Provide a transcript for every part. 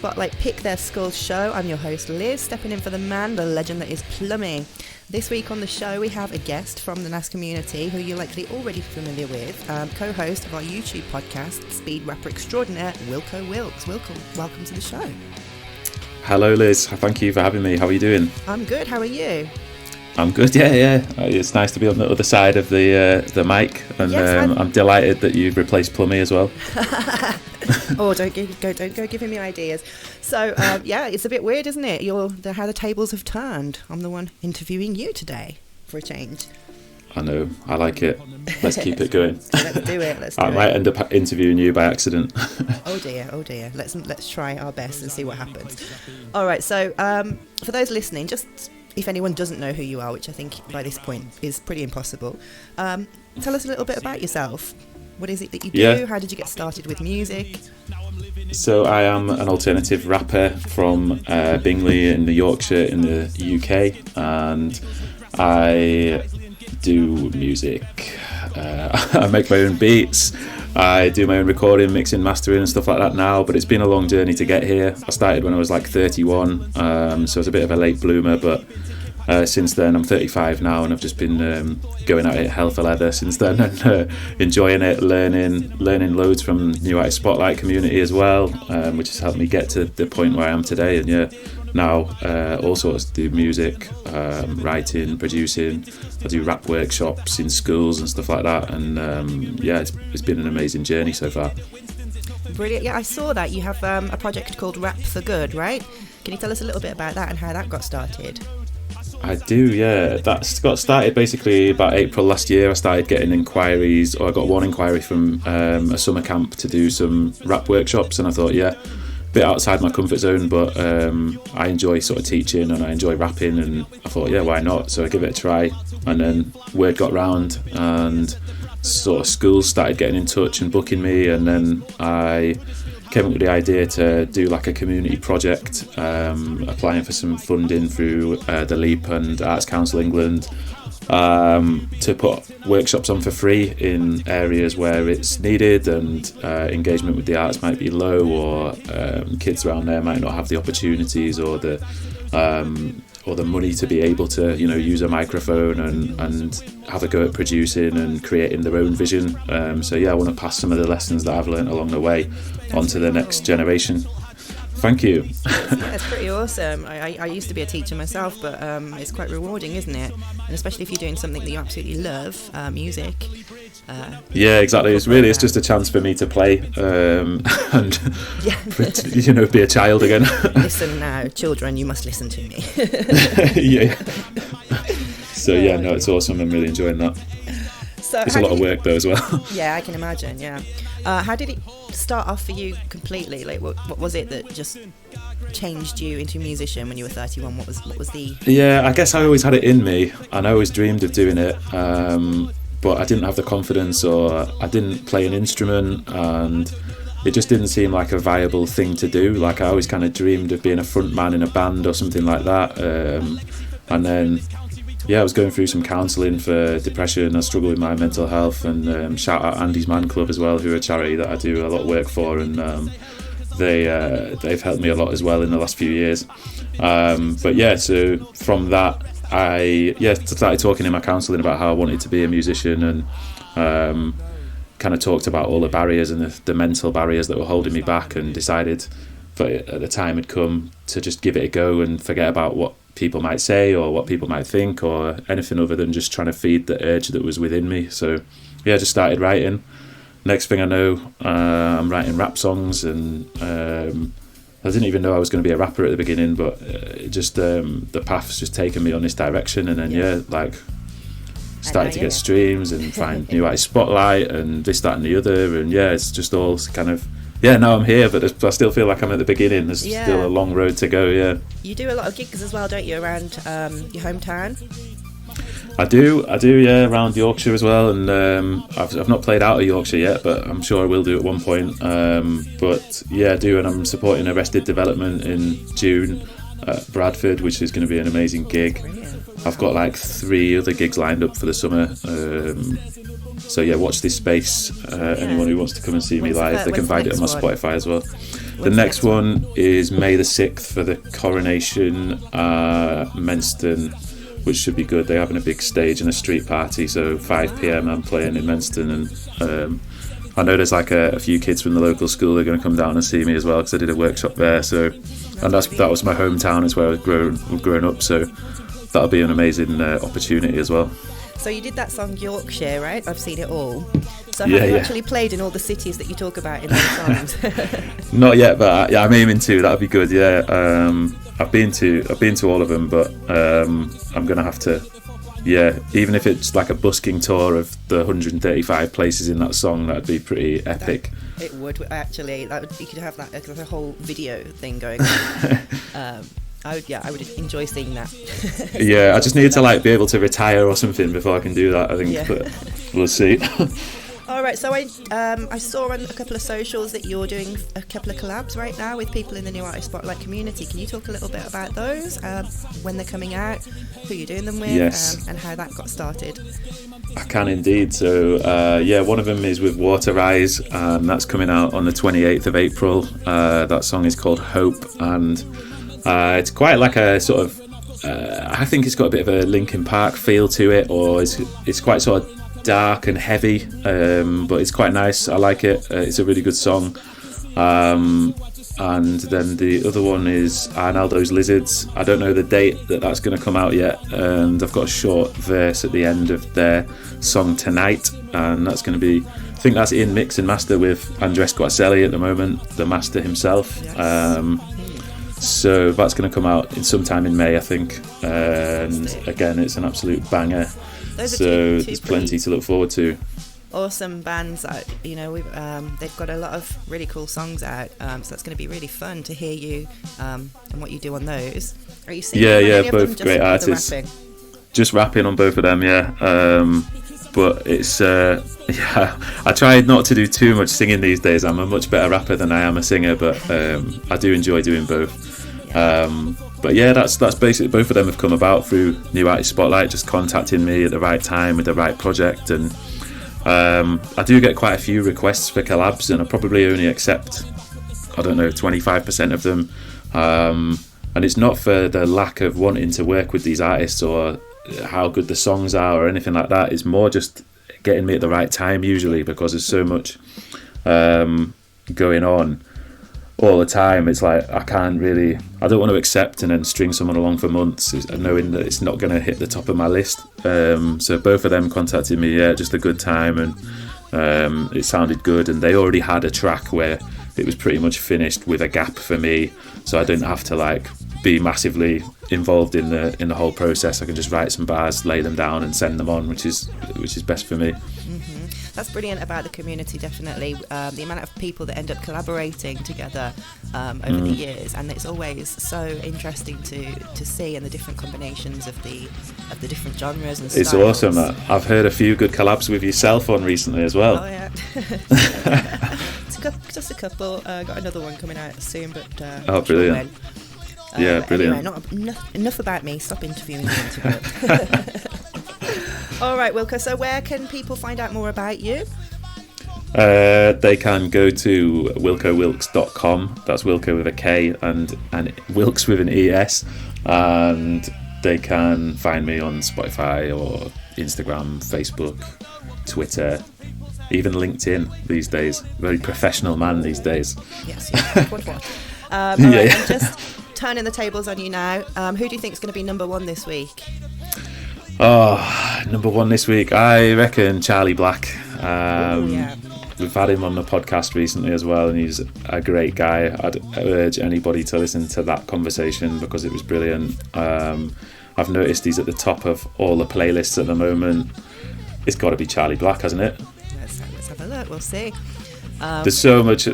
Spotlight Pick Their Scullz show. I'm your host Liz, stepping in for the man, the legend that is plumbing. This week on the show we have a guest from the NAS community who you're likely already familiar with, co-host of our YouTube podcast, speed rapper extraordinaire, Wilko Wilkes. Wilko, welcome to the show. Hello Liz, thank you for having me. How are you doing? I'm good, how are you? I'm good, yeah. It's nice to be on the other side of the mic, and yes, I'm delighted that you've replaced Plummy as well. Oh, don't go giving me ideas. So, yeah, it's a bit weird, isn't it? How the tables have turned. I'm the one interviewing you today, for a change. I know, I like it. Let's keep it going. Let's do it. I might end up interviewing you by accident. Oh dear. Let's try our best and see what happens. All right, so for those listening, just if anyone doesn't know who you are, which I think by this point is pretty impossible, tell us a little bit about yourself. What is it that you do? Yeah. How did you get started with music? So I am an alternative rapper from Bingley in the Yorkshire in the UK, and I do music. I make my own beats. I do my own recording, mixing, mastering and stuff like that now, but it's been a long journey to get here. I started when I was like 31, so I was a bit of a late bloomer, but since then I'm 35 now, and I've just been going at it hell for leather since then, and enjoying it, learning loads from New Artist Spotlight community as well, which has helped me get to the point where I am today. And yeah, now all sorts do music, writing, producing. I do rap workshops in schools and stuff like that, and yeah, it's been an amazing journey so far. Brilliant. Yeah, I saw that you have a project called Rap for Good, right? Can you tell us a little bit about that and how that got started? I do, yeah. That's got started basically about April last year. I started getting inquiries, or I got one inquiry from a summer camp to do some rap workshops, and I thought, yeah, a bit outside my comfort zone, but I enjoy sort of teaching and I enjoy rapping, and I thought, yeah, why not? So I give it a try, and then word got round, and sort of schools started getting in touch and booking me, and then I came up with the idea to do like a community project, applying for some funding through the Leap and Arts Council England, to put workshops on for free in areas where it's needed and engagement with the arts might be low, or kids around there might not have the opportunities or the money to be able to, use a microphone and have a go at producing and creating their own vision. So yeah, I want to pass some of the lessons that I've learned along the way onto the next generation. Thank you. Yeah, it's pretty awesome. I used to be a teacher myself, but it's quite rewarding, isn't it? And especially if you're doing something that you absolutely love, music. Yeah, exactly. It's just a chance for me to play and be a child again. Listen now, children, you must listen to me. Yeah. So yeah, no, it's awesome. I'm really enjoying that. So it's a lot of work though as well. Yeah, I can imagine. Yeah. How did it start off for you completely? Like, what was it that just changed you into a musician when you were 31? What was the? Yeah, I guess I always had it in me, and I always dreamed of doing it. But I didn't have the confidence, or I didn't play an instrument, and it just didn't seem like a viable thing to do. Like I always kind of dreamed of being a frontman in a band or something like that. And then, yeah, I was going through some counselling for depression. I struggled with my mental health, and shout out Andy's Man Club as well, who are a charity that I do a lot of work for, and they've helped me a lot as well in the last few years. But yeah, so from that, I started talking in my counselling about how I wanted to be a musician, and kind of talked about all the barriers and the mental barriers that were holding me back, and decided that the time had come to just give it a go and forget about what people might say or what people might think or anything other than just trying to feed the urge that was within me. So yeah, I just started writing. Next thing I know, I'm writing rap songs, and I didn't even know I was going to be a rapper at the beginning, but the path's just taken me on this direction, and then started to get streams and find New Artist Spotlight and this, that and the other, and yeah, it's just all kind of, yeah, now I'm here, but I still feel like I'm at the beginning. There's still a long road to go. Yeah. You do a lot of gigs as well, don't you, around your hometown? I do, yeah, around Yorkshire as well, and I've not played out of Yorkshire yet, but I'm sure I will do at one point. But yeah, I do, and I'm supporting Arrested Development in June at Bradford, which is going to be an amazing gig. Brilliant. I've got like 3 other gigs lined up for the summer. So yeah, watch this space. Anyone who wants to come and see me live, they can find it on my Spotify as well. The next one is May the 6th for the Coronation, Menston, which should be good. They're having a big stage and a street party, so 5 p.m. I'm playing in Menston, and I know there's like a few kids from the local school that are going to come down and see me as well, because I did a workshop there. So, and that was my hometown, is where I was growing up. So that'll be an amazing opportunity as well. So you did that song Yorkshire, right? I've seen it all. So have you actually played in all the cities that you talk about in those songs? Not yet, but I'm aiming to. That'd be good. Yeah, I've been to all of them, but I'm gonna have to. Yeah, even if it's like a busking tour of the 135 places in that song, that'd be pretty epic. It would actually. You could have that as a whole video thing going on. I would enjoy seeing that. Yeah, I just need to like be able to retire or something before I can do that, I think. But we'll see. All right, so I saw on a couple of socials that you're doing a couple of collabs right now with people in the New Artist Spotlight community. Can you talk a little bit about those, when they're coming out, who you're doing them with, yes, and how that got started? I can indeed. So, one of them is with Water Rise, and that's coming out on the 28th of April. That song is called Hope, and it's quite like a sort of, I think it's got a bit of a Linkin Park feel to it, or it's quite sort of dark and heavy, but it's quite nice. I like it. It's a really good song. And then the other one is Arnaldo's Lizards. I don't know the date that's going to come out yet, and I've got a short verse at the end of their song Tonight, and that's going to be, I think that's in mix and master with Andres Guacelli at the moment, the master himself. Yes. So that's going to come out in sometime in May, I think, and again, it's an absolute banger. So there's plenty to look forward to. Awesome bands that, they've got a lot of really cool songs out, so that's going to be really fun to hear you and what you do on those. Are you singing? Yeah, both great artists. Just rapping on both of them, yeah. But it's I try not to do too much singing these days. I'm a much better rapper than I am a singer, but I do enjoy doing both. But yeah, that's basically, both of them have come about through New Artist Spotlight, just contacting me at the right time with the right project, and I do get quite a few requests for collabs, and I probably only accept, 25% of them, and it's not for the lack of wanting to work with these artists or how good the songs are or anything like that. It's more just getting me at the right time usually, because there's so much going on all the time. It's like I don't want to accept and then string someone along for months knowing that it's not going to hit the top of my list. So both of them contacted me, just a good time, and it sounded good, and they already had a track where it was pretty much finished with a gap for me, so I didn't have to be massively involved in the whole process. I can just write some bars, lay them down, and send them on, which is best for me. Mm-hmm. That's brilliant about the community, definitely. The amount of people that end up collaborating together over the years, and it's always so interesting to see, and the different combinations of the different genres and styles. It's awesome. I've heard a few good collabs with yourself on recently as well. Oh yeah. Just a couple. Got another one coming out soon, but oh, brilliant. Yeah, brilliant. Anyway, enough about me. Stop interviewing me. All right, Wilko, so where can people find out more about you? They can go to wilkowilkes.com. That's Wilko with a K and Wilkes with an ES. And they can find me on Spotify or Instagram, Facebook, Twitter, even LinkedIn these days. Very professional man these days. Yes. What? All right, I'm just turning the tables on you now. Who do you think is going to be number one this week? Oh, number one this week, I reckon Charlie Black. Yeah. We've had him on the podcast recently as well, and he's a great guy. I'd urge anybody to listen to that conversation because it was brilliant. I've noticed he's at the top of all the playlists at the moment. It's got to be Charlie Black, hasn't it? Let's have a look. We'll see. There's so much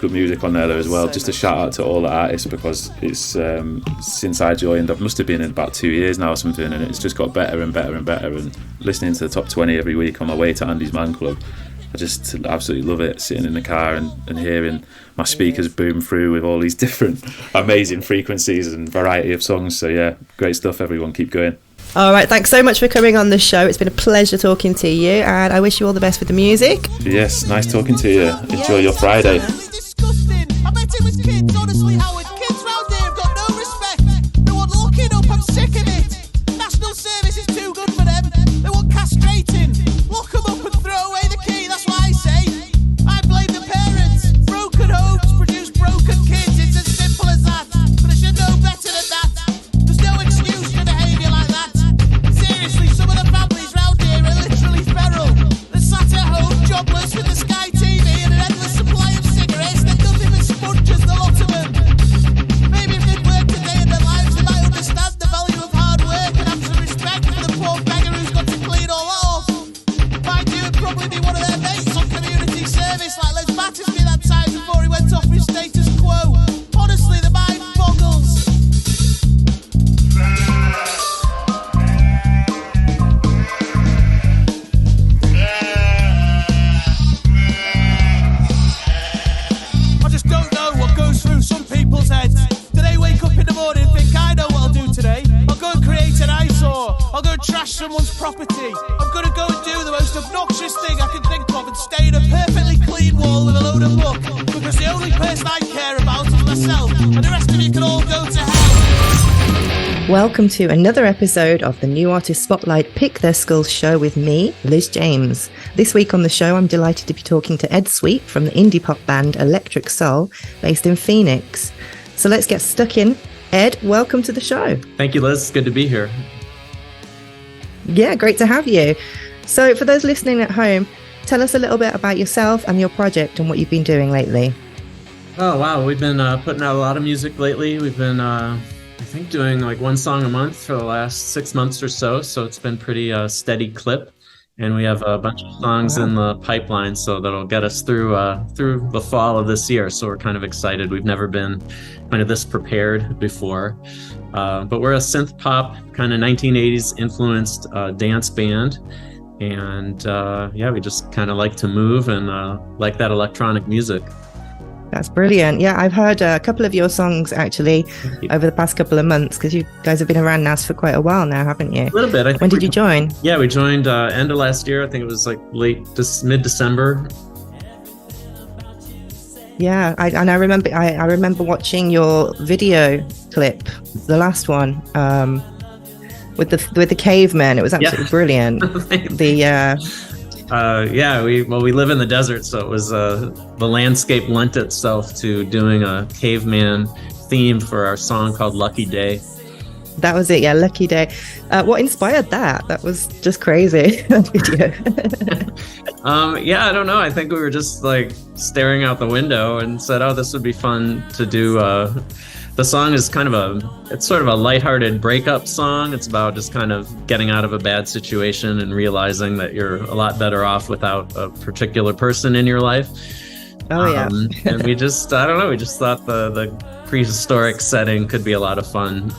good music on there though as well. Just a shout out to all the artists, because it's since I joined, I must have been in about 2 years now or something, and it's just got better and better and better. And listening to the top 20 every week on my way to Andy's Man Club, I just absolutely love it, sitting in the car and hearing my speakers boom through with all these different amazing frequencies and variety of songs. So yeah, great stuff everyone, keep going. All right, thanks so much for coming on the show. It's been a pleasure talking to you, and I wish you all the best with the music. Yes, nice talking to you. Enjoy your Friday. trash someone's property. I'm gonna go and do the most obnoxious thing I can think of and stain a perfectly clean wall with a load of muck, because the only person I care about is myself, and the rest of you can all go to hell. Welcome to another episode of the New Artist Spotlight Pick Their Scullz show with me, Liz James. This week on the show, I'm delighted to be talking to Ed Sweet from the indie pop band Electric Soul, based in Phoenix. So let's get stuck in. Ed, welcome to the show. Thank you, Liz. It's good to be here. Yeah, great to have you. So for those listening at home, tell us a little bit about yourself and your project and what you've been doing lately. Oh, wow. We've been putting out a lot of music lately. We've been, I think, doing like one song a month for the last 6 months or so. So it's been pretty steady clip. And we have a bunch of songs in the pipeline, so that'll get us through the fall of this year. So we're kind of excited. We've never been kind of this prepared before. But we're a synth-pop, kind of 1980s influenced dance band. And yeah, we just kind of like to move and like that electronic music. That's brilliant. Yeah, I've heard a couple of your songs actually over the past couple of months, because you guys have been around now for quite a while now, haven't you? A little bit. When did you join? Yeah, we joined end of last year. I think it was like mid-December. Yeah, I remember watching your video clip, the last one, with the caveman. It was absolutely brilliant. We live in the desert, so it was the landscape lent itself to doing a caveman theme for our song called Lucky Day. That was it, yeah, Lucky Day. What inspired that? That was just crazy, that video. Yeah, I don't know. I think we were just like staring out the window and said, oh, this would be fun to do. The song is it's sort of a lighthearted breakup song. It's about just kind of getting out of a bad situation and realizing that you're a lot better off without a particular person in your life. Oh, yeah. And we just, I don't know, we just thought the prehistoric setting could be a lot of fun.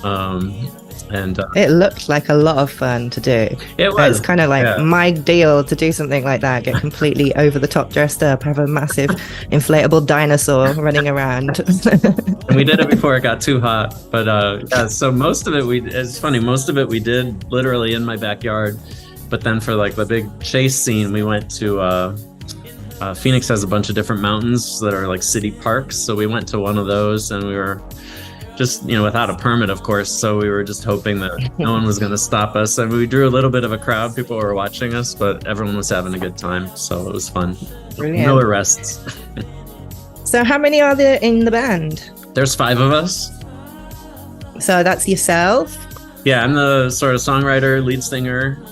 It looked like a lot of fun to do. It was. It's kind of like my deal to do something like that, get completely over the top dressed up, have a massive inflatable dinosaur running around. And we did it before it got too hot. But yeah, so most of it, it's funny, most of it we did literally in my backyard. But then for like the big chase scene, we went to, Phoenix has a bunch of different mountains that are like city parks. So we went to one of those, and we were just, without a permit, of course. So we were just hoping that no one was going to stop us. And we drew a little bit of a crowd. People were watching us, but everyone was having a good time. So it was fun. Brilliant. No arrests. So how many are there in the band? There's 5 of us. So that's yourself? Yeah, I'm the sort of songwriter, lead singer.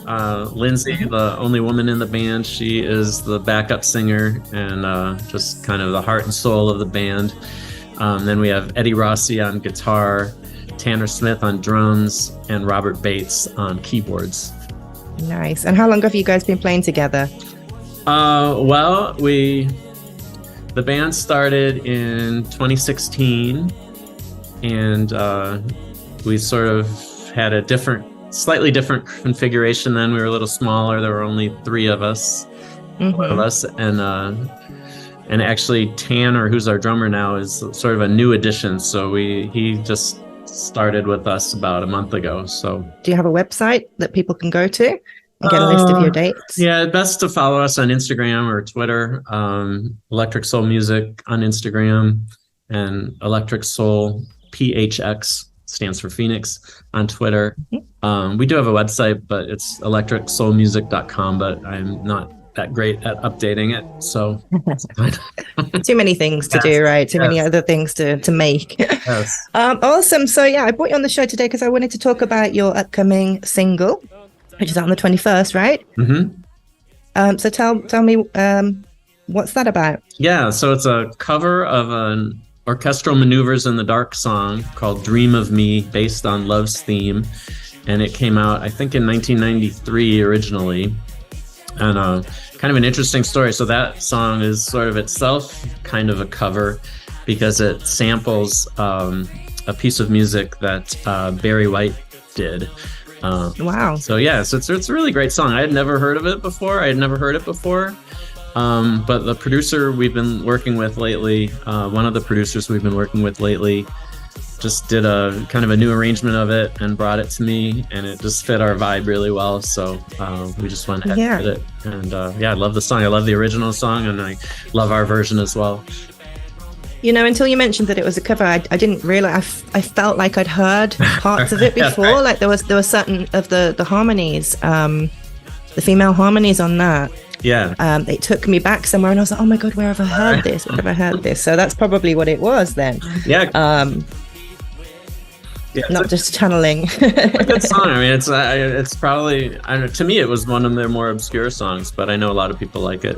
Lindsay, the only woman in the band, she is the backup singer and just kind of the heart and soul of the band. Then we have Eddie Rossi on guitar, Tanner Smith on drums, and Robert Bates on keyboards. Nice. And how long have you guys been playing together? Well, the band started in 2016, and we sort of had a slightly different configuration then. We were a little smaller. There were only 3 of us, and actually Tanner, who's our drummer now, is sort of a new addition. So he just started with us about a month ago. So do you have a website that people can go to and get a list of your dates? Yeah, best to follow us on Instagram or Twitter. Electric Soul Music on Instagram, and Electric Soul PHX stands for Phoenix on Twitter. We do have a website, but it's electricsoulmusic.com, but I'm not that great at updating it, so too many things to do, right? Too many other things to make. Yes. Awesome. So yeah, I brought you on the show today because I wanted to talk about your upcoming single, which is out on the 21st, right? So tell me, what's that about? Yeah, so it's a cover of an orchestral maneuvers in the dark song called Dream of Me, based on Love's Theme, and it came out, I think, in 1993 originally. And kind of an interesting story. So that song is sort of itself kind of a cover, because it samples a piece of music that Barry White did. Wow. So yeah, so it's a really great song. I had never heard it before. But the producer we've been working with lately, one of the producers we've been working with lately, just did a kind of a new arrangement of it and brought it to me, and it just fit our vibe really well. So we just went ahead and did it. And I love the song. I love the original song, and I love our version as well. You know, until you mentioned that it was a cover, I didn't realize. I felt like I'd heard parts of it before. Right. Like there were certain of the harmonies, the female harmonies on that. Yeah. It took me back somewhere, and I was like, oh my God, where have I heard this? Where have I heard this? So that's probably what it was then. Yeah. Not just channeling. A good song. I mean, it's probably, I don't know, to me it was one of their more obscure songs, but I know a lot of people like it.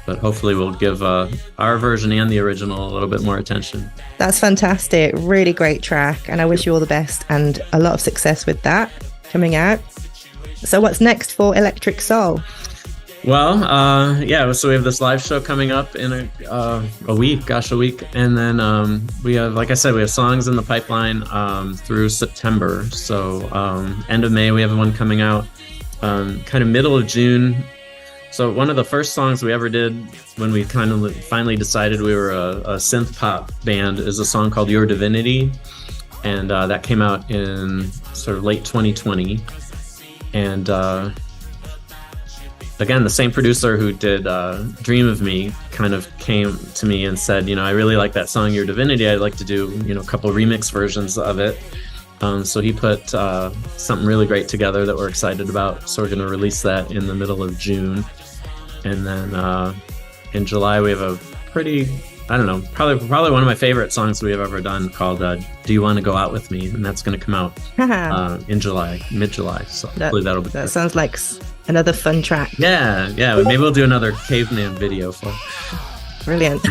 But hopefully we'll give our version and the original a little bit more attention. That's fantastic. Really great track, and I wish you all the best and a lot of success with that coming out. So what's next for Electric Soul? Well, so we have this live show coming up in a week, and then we have, like I said, we have songs in the pipeline through September. So end of May we have one coming out, kind of middle of June. So one of the first songs we ever did when we kind of finally decided we were a synth-pop band is a song called Your Divinity, and that came out in sort of late 2020. And again, the same producer who did Dream of Me kind of came to me and said, I really like that song, Your Divinity. I'd like to do, a couple remix versions of it. So he put something really great together that we're excited about. So we're going to release that in the middle of June. And then in July, we have a pretty, probably one of my favorite songs we have ever done called Do You Want to Go Out With Me? And that's going to come out in July, mid-July. So hopefully that'll be good. Sounds like another fun track. Yeah. Maybe we'll do another Caveman video for. Brilliant.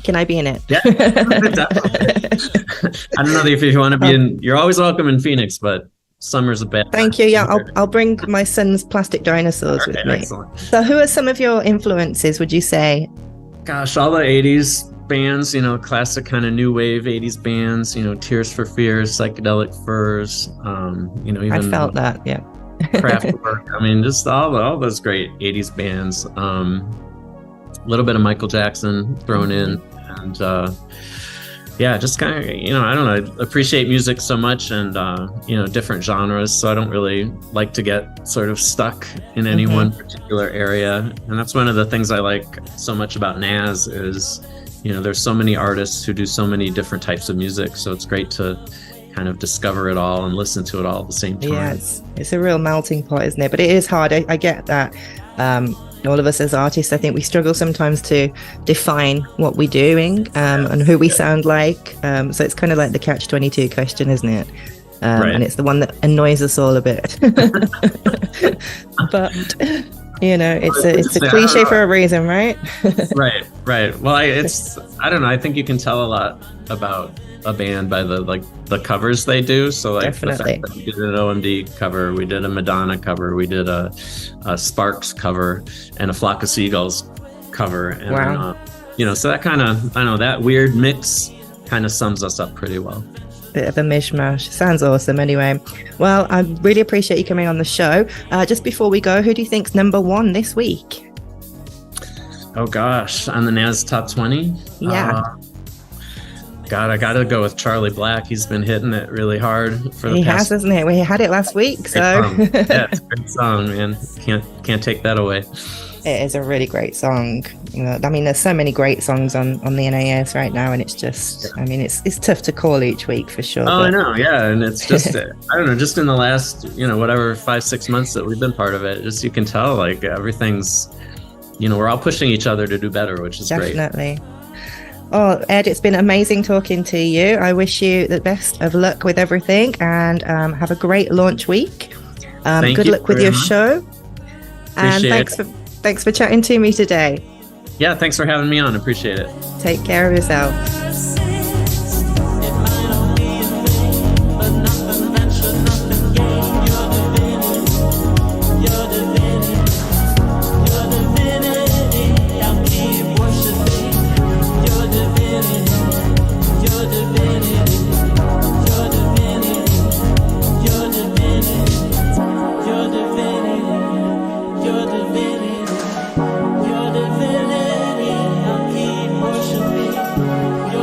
Can I be in it? Yeah, definitely. I don't know if you want to be in. You're always welcome in Phoenix, but summer's a bad. Thank you. Yeah, I'll bring my son's plastic dinosaurs with me. Excellent. So, who are some of your influences? Would you say? Gosh, all the '80s bands. Classic kind of new wave '80s bands. Tears for Fears, Psychedelic Furs. Even I felt that. Yeah. Kraftwerk. I mean, just all those great '80s bands. A little bit of Michael Jackson thrown in, and just kind of I don't know, I appreciate music so much, and different genres, so I don't really like to get sort of stuck in any one particular area. And that's one of the things I like so much about Naz is there's so many artists who do so many different types of music, so it's great to kind of discover it all and listen to it all at the same time. Yeah, it's a real melting pot, isn't it? But it is hard. I get that. All of us as artists, I think we struggle sometimes to define what we're doing and who we sound like. So it's kind of like the catch-22 question, isn't it? Right. And it's the one that annoys us all a bit. But it's a cliche for a reason, right? Right. Well, I don't know. I think you can tell a lot about a band by the covers they do. So definitely. The fact that we did an OMD cover, we did a Madonna cover, we did a Sparks cover, and a Flock of Seagulls cover. And, wow. So that kind of, that weird mix kind of sums us up pretty well. Bit of a mishmash. Sounds awesome anyway. Well, I really appreciate you coming on the show. Just before we go, who do you think's number one this week? Oh gosh, on the Naz Top 20? Yeah. God, I gotta go with Charlie Black. He's been hitting it really hard for the past. He has, hasn't he? We had it last week, so. Yeah, it's a great song, man. Can't take that away. It is a really great song. There's so many great songs on the NAS right now, and it's just, it's tough to call each week for sure. Oh, I know, yeah, and it's just, I don't know, just in the last, 5-6 months that we've been part of it, just you can tell, like, everything's, we're all pushing each other to do better, which is great. Definitely. Oh, Ed, it's been amazing talking to you. I wish you the best of luck with everything, and have a great launch week. Good luck with your show. And thanks for chatting to me today. Yeah, thanks for having me on. Appreciate it. Take care of yourself. Your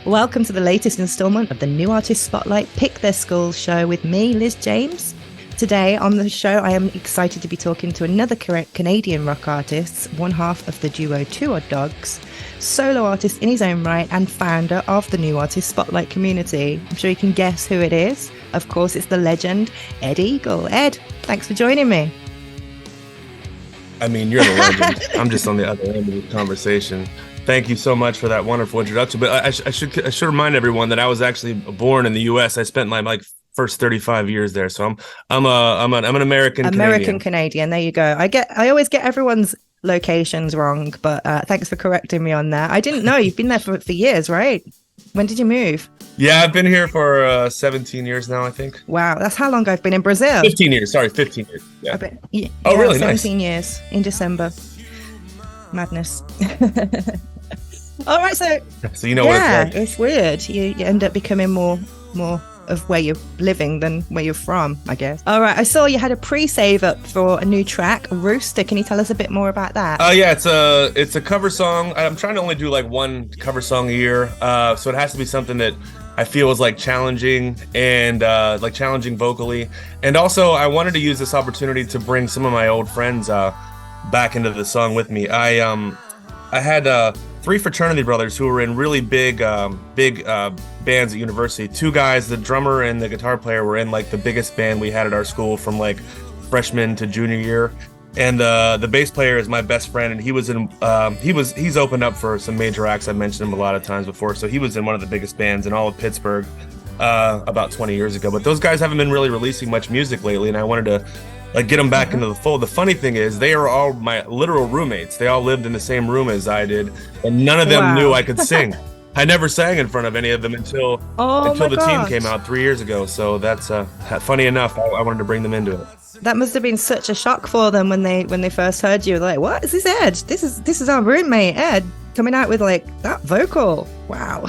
Welcome to the latest installment of the New Artist Spotlight Pick Their Scullz show with me, Liz James. Today on the show, I am excited to be talking to another Canadian rock artist, one half of the duo Two Odd Dogs, solo artist in his own right and founder of the New Artist Spotlight community. I'm sure you can guess who it is. Of course, it's the legend, Ed Eagle. Ed, thanks for joining me. I mean, you're the legend. I'm just on the other end of the conversation. Thank you so much for that wonderful introduction. But I should remind everyone that I was actually born in the U.S. I spent my first 35 years there, so I'm an American Canadian. There you go. I always get everyone's locations wrong, but thanks for correcting me on that. I didn't know you've been there for years, right? When did you move? Yeah, I've been here for 17 years now, I think. Wow, that's how long I've been in Brazil. 15 years. Sorry, 15 years. Yeah. Oh, really? 17 nice. years in December. Madness. All right, so you know what it's like. It's weird. You end up becoming more of where you're living than where you're from, I guess. All right, I saw you had a pre-save up for a new track, Rooster. Can you tell us a bit more about that? Yeah, it's a cover song. I'm trying to only do one cover song a year, so it has to be something that I feel is challenging and challenging vocally. And also, I wanted to use this opportunity to bring some of my old friends back into the song with me. I had 3 fraternity brothers who were in really big bands at university. 2 guys, the drummer and the guitar player, were in the biggest band we had at our school from freshman to junior year. And the bass player is my best friend, and he was in he's opened up for some major acts. I've mentioned him a lot of times before. So he was in one of the biggest bands in all of Pittsburgh about 20 years ago. But those guys haven't been really releasing much music lately, and I wanted to get them back into the fold. The funny thing is, they are all my literal roommates. They all lived in the same room as I did, and none of them knew I could sing. I never sang in front of any of them until the team came out 3 years ago. So that's funny enough. I wanted to bring them into it. That must have been such a shock for them when they first heard you. They're like, "What is this Ed? This is our roommate Ed coming out with that vocal." Wow.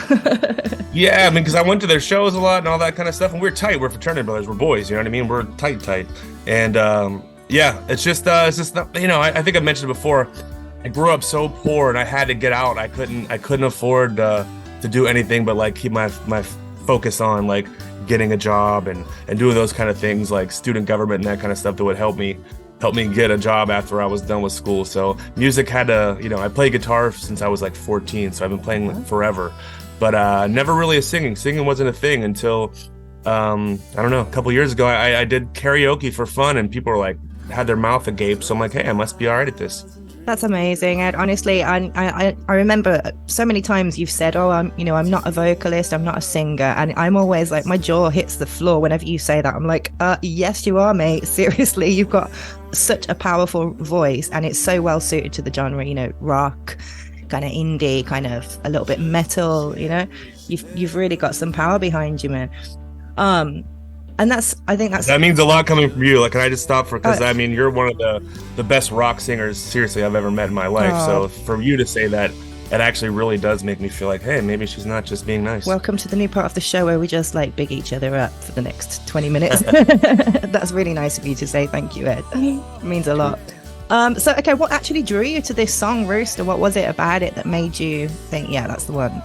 Yeah, I mean, because I went to their shows a lot and all that kind of stuff, and we're tight. We're fraternity brothers. We're boys. You know what I mean? We're tight. And yeah, it's just not, I think I mentioned it before. I grew up so poor, and I had to get out. I couldn't afford to do anything but keep my focus on getting a job and doing those kind of things, like student government and that kind of stuff that would help me get a job after I was done with school. So music had to, I played guitar since I was 14, so I've been playing forever, but never really singing. Singing wasn't a thing until I don't know, a couple years ago. I did karaoke for fun, and people were had their mouth agape. So I'm like, hey, I must be all right at this. That's amazing, Ed. Honestly, I remember so many times you've said, "Oh, I'm not a vocalist, I'm not a singer," and I'm always my jaw hits the floor whenever you say that. I'm like, yes, you are, mate. Seriously, you've got such a powerful voice, and it's so well suited to the genre. Rock, kind of indie, kind of a little bit metal. You've really got some power behind you, man. And I think that means a lot coming from you. Can I just stop because you're one of the best rock singers, seriously, I've ever met in my life. So for you to say that, it actually really does make me feel hey, maybe she's not just being nice. Welcome to the new part of the show where we just big each other up for the next 20 minutes. That's really nice of you to say. Thank you, Ed. It means a lot. So, okay, what actually drew you to this song, Rooster? What was it about it that made you think, yeah, that's the one?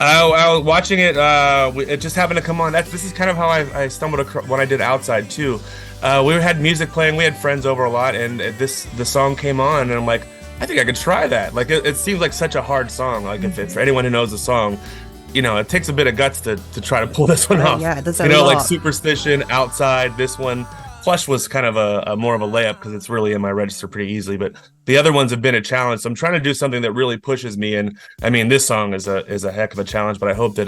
I was watching it. It just happened to come on. This is kind of how I stumbled across when I did Outside too. We had music playing. We had friends over a lot, and the song came on, and I'm like, I think I could try that. It seems like such a hard song. If for anyone who knows the song, it takes a bit of guts to try to pull this one off. Yeah, that's a lot. Superstition, Outside, this one. Plush was kind of a more of a layup because it's really in my register pretty easily, but the other ones have been a challenge. So I'm trying to do something that really pushes me. And I mean, this song is a heck of a challenge, but I hope that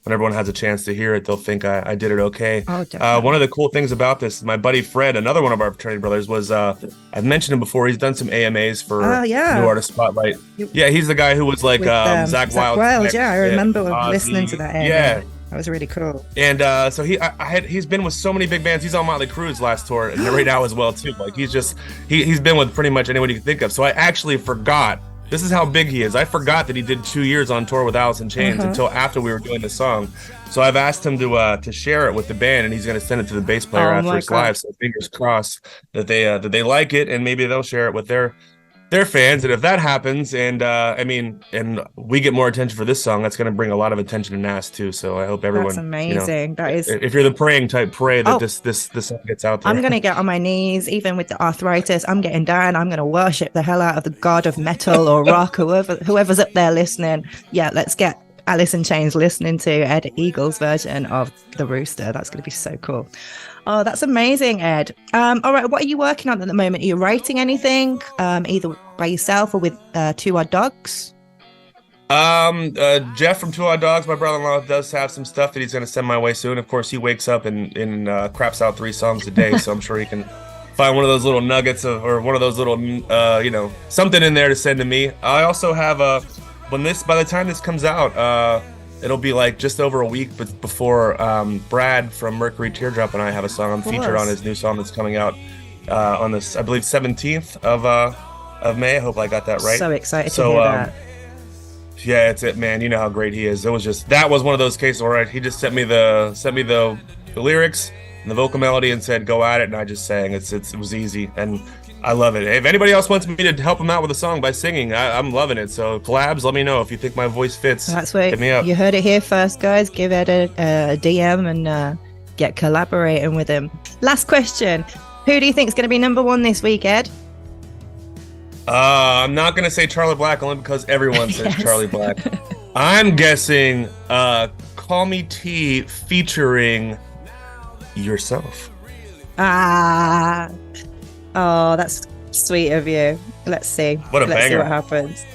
when everyone has a chance to hear it, they'll think I did it okay. Oh, one of the cool things about this, my buddy Fred, another one of our fraternity brothers, was I've mentioned him before. He's done some AMAs for New Artist Spotlight. Yeah, he's the guy who was Zach Wild. Yeah, I remember listening to that AMA. Yeah. That was really cool. And so he's been with so many big bands. He's on Motley Crue's last tour, and right now as well too. He's been with pretty much anyone you can think of. So I actually forgot this is how big he is. I forgot that he did 2 years on tour with Alice in Chains until after we were doing the song. So I've asked him to share it with the band, and he's going to send it to the bass player after it's live. So fingers crossed that they like it, and maybe they'll share it with their fans. And if that happens, and and we get more attention for this song, that's going to bring a lot of attention to Nas too. So I hope everyone. That's amazing. That is. If you're the praying type, pray that this song gets out there. I'm going to get on my knees, even with the arthritis. I'm getting down. I'm going to worship the hell out of the god of metal or rock, whoever's up there listening. Yeah, let's get Alice in Chains listening to Ed Eagle's version of The Rooster. That's going to be so cool. Oh, that's amazing, Ed. All right, what are you working on at the moment? Are you writing anything, either by yourself or with Two Odd Dogs? Jeff from Two Odd Dogs, my brother-in-law, does have some stuff that he's going to send my way soon. Of course, he wakes up and craps out 3 songs a day, so I'm sure he can find one of those little nuggets or one of those little, something in there to send to me. I also have by the time this comes out, it'll be like just over a week before Brad from Mercury Teardrop and I have a song. I'm featured on his new song that's coming out on this, I believe, 17th of May. I hope I got that right. So excited to hear that. Yeah, it's it, man. You know how great he is. That was one of those cases where he just sent me the lyrics and the vocal melody and said, go at it, and I just sang. It was easy, and I love it. If anybody else wants me to help them out with a song by singing, I'm loving it. So collabs, let me know if you think my voice fits. That's right. Hit me up. You heard it here first, guys. Give Ed a DM and get collaborating with him. Last question. Who do you think is going to be number 1 this week, Ed? I'm not going to say Charlie Black only because everyone says Charlie Black. I'm guessing Call Me T featuring yourself. Oh, that's sweet of you. Let's see. Let's banger. See what happens.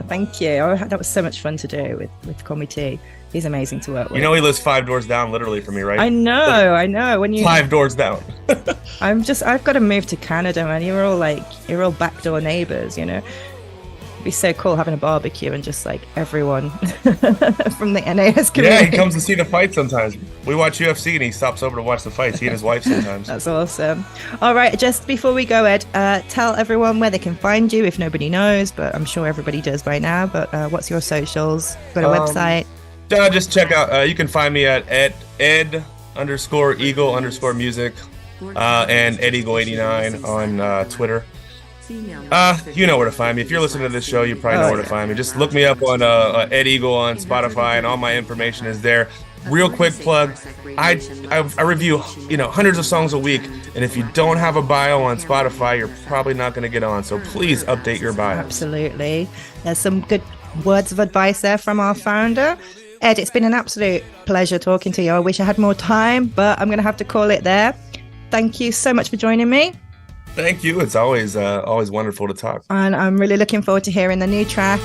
Thank you. That was so much fun to do with Call Me T. He's amazing to work with. You know he lives 5 doors down literally from me, right? I know. When you 5 doors down. I've got to move to Canada, man. You're all backdoor neighbors, you know. It'd be so cool having a barbecue and just like everyone from the NAS community. Yeah, he comes to see the fight sometimes. We watch UFC and he stops over to watch the fights. He and his wife sometimes. That's awesome. All right, just before we go, Ed, tell everyone where they can find you if nobody knows, but I'm sure everybody does by now. But what's your socials? Got a website? Just check out. You can find me at ed_eagle_music and edagle89 on Twitter. You know where to find me. If you're listening to this show, you probably know where to find me. Just look me up on Ed Eagle on Spotify, and all my information is there. Real quick plug: I review hundreds of songs a week, and if you don't have a bio on Spotify, you're probably not going to get on. So please update your bio. Absolutely. There's some good words of advice there from our founder. Ed, it's been an absolute pleasure talking to you. I wish I had more time, but I'm going to have to call it there. Thank you so much for joining me. Thank you. It's always wonderful to talk. And I'm really looking forward to hearing the new track.